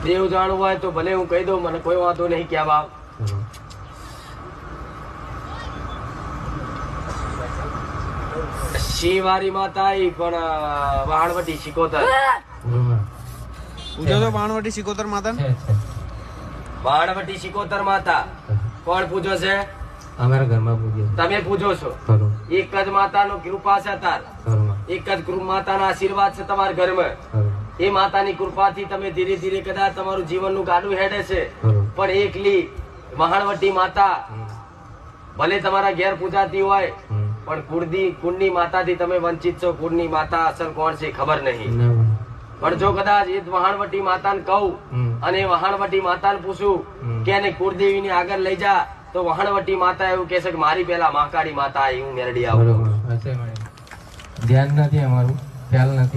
દેવ જાણવું હોય તો ભલે હું કહી દઉં, મને કોઈ વાંધો નહીં કહેવા. શિવારી માતા આવી પણ વહાણવટી સિકોતર. પૂછો તો વાણવટી સિકોતર માતા. વહાણવટી સિકોતર માતા કોણ પૂજો છે? અમારા ઘરમાં પૂજ્યો. તમે પૂજો છો. એક જ માતાનો કૃપા છે તાર. એક જ માતાના આશીર્વાદ છે તમારા ઘરમાં. એ માતાની કૃપાથી તમે ધીરે ધીરે કદાચ તમારું જીવનનું ગાડું હેડે છે. પણ એકલી વહાણવટી માતા ભલે તમારા ઘેર પૂજાતી હોય પણ કુળની માતાથી તમે વંચિત છો. કુળની માતા અસલ કોણ છે ખબર નહીં. પણ જો કદાચ એ વહાણવટી માતાને કહું અને વહાણવટી માતાને પૂછું કે એને કુળદેવીની આગળ લઈ જા, તો વહાણવટી માતા એવું કહે છે કે મારી પેલા મહાકાળી માતા આવી, હું મેરડી આવું. ધ્યાન નથી અમારું, ખ્યાલ નથી.